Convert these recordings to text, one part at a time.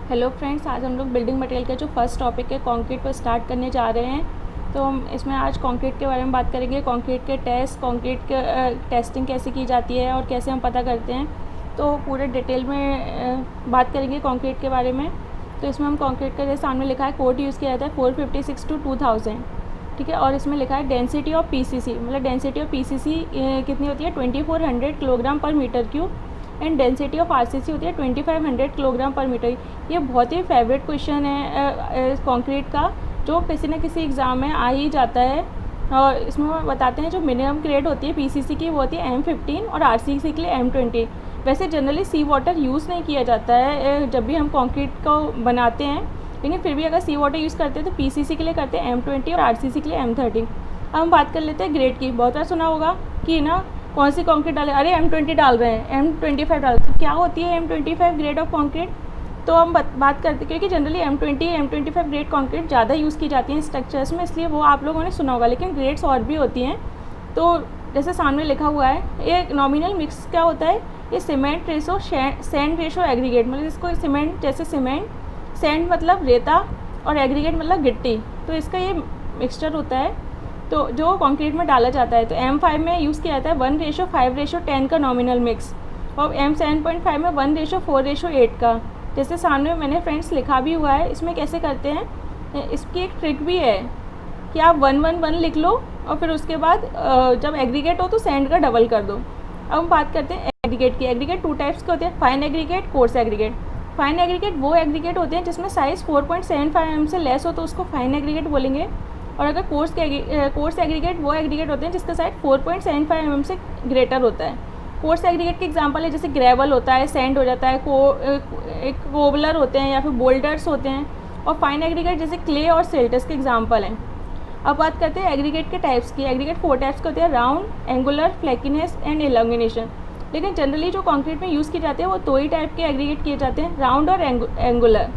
Hello friends, आज हम लोग बिल्डिंग मटेरियल का जो फर्स्ट टॉपिक है कंक्रीट पर स्टार्ट करने जा रहे हैं। तो हम इसमें आज कंक्रीट के बारे में बात करेंगे। कंक्रीट के टेस्ट, कंक्रीट के टेस्टिंग कैसे की जाती है और कैसे हम पता करते हैं, तो पूरे डिटेल में बात करेंगे कंक्रीट के बारे में। तो इसमें हम कंक्रीट का जैसे सामने लिखा है कोड यूज़ किया जाता है 456 टू 2000, ठीक है। और इसमें लिखा है डेंसिटी ऑफ पीसीसी, मतलब डेंसिटी ऑफ पीसीसी कितनी होती है 2400 kilogram per metre cube, and density of RCC होती है 2500 किलोग्राम पर मीटर। ये बहुत ही फेवरेट क्वेश्चन है कंक्रीट का, जो किसी न किसी एग्ज़ाम में आ ही जाता है। और इसमें वो बताते हैं जो मिनिमम ग्रेड होती है पीसीसी की वो होती है M15 और आरसीसी के लिए M20। वैसे जनरली सी वाटर यूज़ नहीं किया जाता है जब भी हम कंक्रीट को बनाते हैं, लेकिन फिर भी अगर सी वाटर यूज़ करते हैं तो पीसीसी के लिए करते हैं M20 और आरसीसी के लिए M30। अब हम बात कर लेते हैं ग्रेड की। बहुत बार सुना होगा कि ना कौन सी कंक्रीट डाले, अरे M20 डाल रहे हैं, M25 डाल रहे हैं। क्या होती है M25 ग्रेड ऑफ कंक्रीट, तो हम बात करते हैं क्योंकि generally M20 M25 grade concrete ज़्यादा यूज़ की जाती हैं स्ट्रक्चर्स में, इसलिए वो आप लोगों ने सुना होगा। लेकिन ग्रेड्स और भी होती हैं। तो जैसे सामने लिखा हुआ है, ये नॉमिनल मिक्स क्या होता है, ये cement ratio sand ratio aggregate, मतलब इसको सीमेंट जैसे सीमेंट, सैंड मतलब रेता और एग्रीगेट मतलब गिट्टी, तो इसका ये मिक्सचर होता है तो जो कंक्रीट में डाला जाता है। तो M5 में यूज़ किया जाता है 1:5:10 का नॉमिनल मिक्स, और M7.5 में 1:4:8 का। जैसे सामने मैंने फ्रेंड्स लिखा भी हुआ है। इसमें कैसे करते हैं, इसकी एक ट्रिक भी है कि आप 1:1:1 लिख लो और फिर उसके बाद जब एग्रीगेट हो तो सैंड का डबल कर दो। अब हम बात करते हैं एग्रीगेट की। एग्रीगेट टू टाइप्स के होते हैं, fine aggregate, coarse aggregate. Fine aggregate वो एग्रीगेट होते हैं जिसमें साइज़ 4.75 mm से लेस हो तो उसको फाइन एग्रीगेट बोलेंगे। और अगर कोर्स एग्रीगेट वो एग्रीगेट होते हैं जिसका साइज 4.75 mm से ग्रेटर होता है। कोर्स एग्रीगेट के एग्जांपल है जैसे ग्रेवल होता है, सैंड हो जाता है, एक कोबलर होते हैं या फिर बोल्डर्स होते हैं। और फाइन एग्रीगेट जैसे क्ले और सिल्टस के एग्जांपल हैं। अब बात करते हैं एग्रीगेट के टाइप्स की। एग्रीगेट 4 टाइप्स के होते हैं, राउंड, एंगुलर, फ्लैकीनेस एंड एलोंगिनेशन। लेकिन जनरली जो कंक्रीट में यूज़ किए जाते हैं वो 2 ही टाइप के एग्रीगेट किए जाते हैं, राउंड और एंगुलर।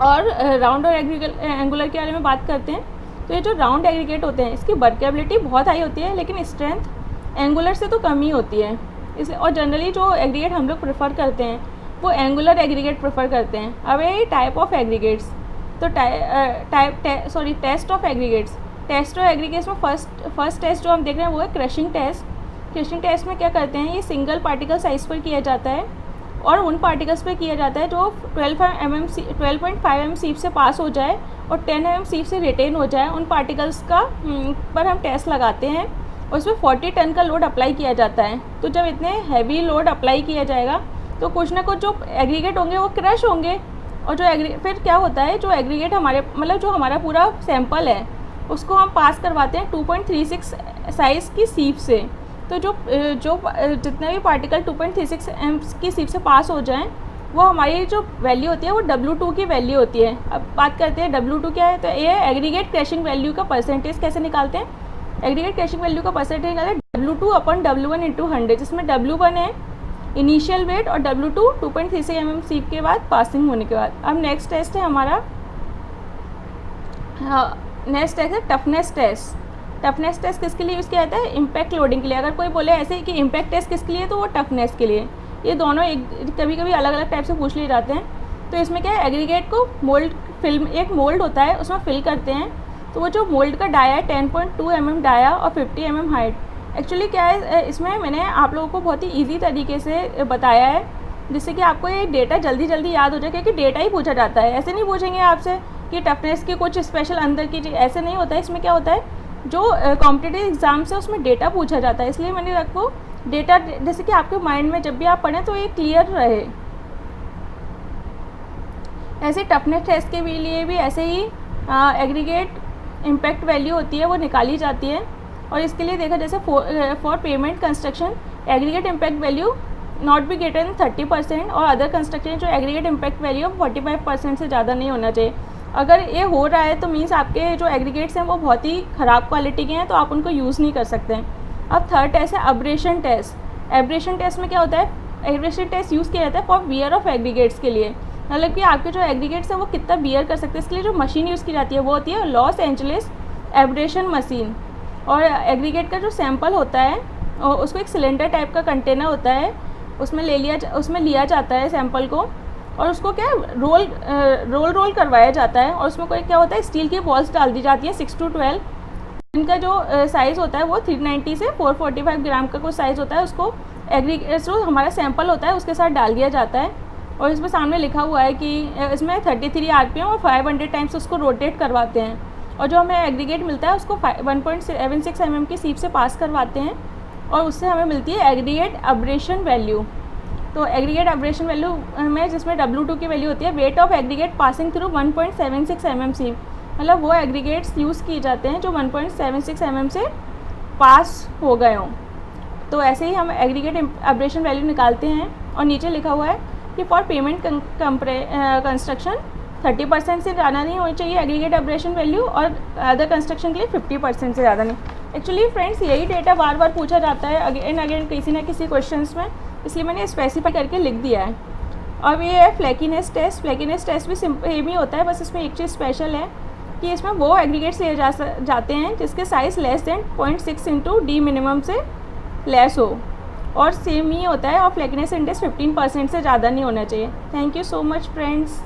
और राउंड और एंगुलर के बारे में बात करते हैं। तो ये जो राउंड एग्रीगेट होते हैं इसकी वर्केबिलिटी बहुत हाई होती है, लेकिन स्ट्रेंथ एंगुलर से तो कम ही होती है। इसलिए और जनरली जो एग्रीगेट हम लोग प्रेफर करते हैं वो एंगुलर एग्रीगेट प्रेफर करते हैं। अब ये टाइप ऑफ एग्रीगेट्स, तो test of aggregates. Test of aggregates में फर्स्ट टेस्ट जो हम देख रहे हैं वो है क्रशिंग टेस्ट। क्रशिंग टेस्ट में क्या करते हैं, ये सिंगल पार्टिकल साइज पर किया जाता है और उन पार्टिकल्स पे किया जाता है जो 12.5 mm सीप से पास हो जाए और 10 mm सीप से रिटेन हो जाए। उन पार्टिकल्स का पर हम टेस्ट लगाते हैं और उसमें 40 टन का लोड अप्लाई किया जाता है। तो जब इतने हैवी लोड अप्लाई किया जाएगा तो कुछ ना कुछ जो एग्रीगेट होंगे वो क्रश होंगे। और जो फिर क्या होता है, जो एग्रीगेट हमारे मतलब जो हमारा पूरा सैंपल है उसको हम पास करवाते हैं 2.36 साइज़ की सीप से। तो जो जितने भी पार्टिकल 2.36 mm की सीप से पास हो जाएं वो हमारी जो वैल्यू होती है वो W2 की वैल्यू होती है। अब बात करते हैं W2 क्या है, तो ये एग्रीगेट क्रशिंग वैल्यू का परसेंटेज कैसे निकालते हैं। एग्रीगेट क्रशिंग वैल्यू का परसेंटेज निकालते हैं W2/W1 × 100, जिसमें W1 है इनिशियल वेट और W2 2.36 mm सीप के बाद पासिंग होने के बाद। अब नेक्स्ट टेस्ट है हमारा, नेक्स्ट टेस्ट है टफनेस टेस्ट। टफनेस टेस्ट किसके लिए यूज़ किया जाता है, इम्पैक्ट लोडिंग के लिए। अगर कोई बोले ऐसे कि इम्पैक्ट टेस्ट किसके लिए, तो वो टफनेस के लिए। ये दोनों कभी कभी अलग अलग टाइप से पूछ लिए जाते हैं। तो इसमें क्या है, एग्रीगेट को एक मोल्ड होता है उसमें फिल करते हैं। तो वो जो मोल्ड का डाया है 10.2 mm डाया और 50 mm हाइट। एक्चुअली क्या है, इसमें मैंने आप लोगों को बहुत ही ईजी तरीके से बताया है जिससे कि आपको ये डेटा जल्दी याद हो जाए, क्योंकि डेटा ही पूछा जाता है। ऐसे नहीं पूछेंगे आपसे कि टफनेस की कुछ स्पेशल अंदर की चीज़, ऐसे नहीं होता है। इसमें क्या होता है, जो कॉम्पिटिटिव एग्ज़ाम से उसमें डेटा पूछा जाता है, इसलिए मैंने आपको डेटा जैसे कि आपके माइंड में जब भी आप पढ़ें तो ये क्लियर रहे। ऐसे टफनेस टेस्ट के लिए भी ऐसे ही एग्रीगेट इम्पैक्ट वैल्यू होती है वो निकाली जाती है। और इसके लिए देखा जैसे for payment construction aggregate impact value not be greater than 30% और अदर कंस्ट्रक्शन जो एग्रीगेट इम्पैक्ट वैल्यू 45% से ज़्यादा नहीं होना चाहिए। अगर ये हो रहा है तो मीन्स आपके जो एग्रीगेट्स हैं वो बहुत ही ख़राब क्वालिटी के हैं, तो आप उनको यूज़ नहीं कर सकते हैं। अब थर्ड टेस्ट है अब्रेशन टेस्ट। एब्रेशन टेस्ट में क्या होता है, एब्रेशन टेस्ट यूज़ किया जाता है फॉर बियर ऑफ एग्रीगेट्स के लिए, मतलब कि आपके जो एग्रीगेट्स हैं वो कितना बियर कर सकते हैं। इसके लिए जो मशीन यूज़ की जाती है वो होती है लॉस एंजलिस एब्रेशन मशीन। और एग्रीगेट का जो सैंपल होता है उसको एक सिलेंडर टाइप का कंटेनर होता है, उसमें लिया जाता है सैंपल को। और उसको क्या रोल करवाया जाता है, और उसमें कोई क्या होता है, स्टील की बॉल्स डाल दी जाती है 6 to 12। इनका जो साइज़ होता है वो 390 से 445 ग्राम का कोई साइज़ होता है। उसको जो हमारा सैंपल होता है उसके साथ डाल दिया जाता है, और इसमें सामने लिखा हुआ है कि इसमें 33 RPM और 500 टाइम्स उसको रोटेट करवाते हैं, और जो हमें एग्रीगेट मिलता है उसको 1.76 mm की सीप से पास करवाते हैं, और उससे हमें मिलती है एग्रीगेट अब्रेशन वैल्यू। तो एग्रीगेट अब्रेशन वैल्यू में जिसमें W2 की वैल्यू होती है weight of aggregate passing through 1.76 mm सीप, मतलब वो एग्रीगेट्स यूज़ किए जाते हैं जो 1.76 mm से पास हो गए हों। तो ऐसे ही हम एग्रीगेट अब्रेशन वैल्यू निकालते हैं, और नीचे लिखा हुआ है कि फॉर पेमेंट कंस्ट्रक्शन 30% से ज़्यादा नहीं होनी चाहिए एग्रीगेट अब्रेशन वैल्यू, और अदर कंस्ट्रक्शन के लिए 50% से ज़्यादा नहीं। एक्चुअली फ्रेंड्स यही डेटा बार बार पूछा जाता है अगेन अगेन किसी न किसी क्वेश्चंस में, इसलिए मैंने स्पेसिफाई करके लिख दिया है। और ये है फ्लैकीनेस टेस्ट। फ्लैकीनेस टेस्ट भी सेम ही होता है, बस इसमें एक चीज़ स्पेशल है कि इसमें वो एग्रीगेट्स लिए जाते हैं जिसके size less than 0.6 into D minimum से लेस हो, और सेम ही होता है, और फ्लैकीनेस इंडेक्स 15% से ज़्यादा नहीं होना चाहिए। Thank you so much friends.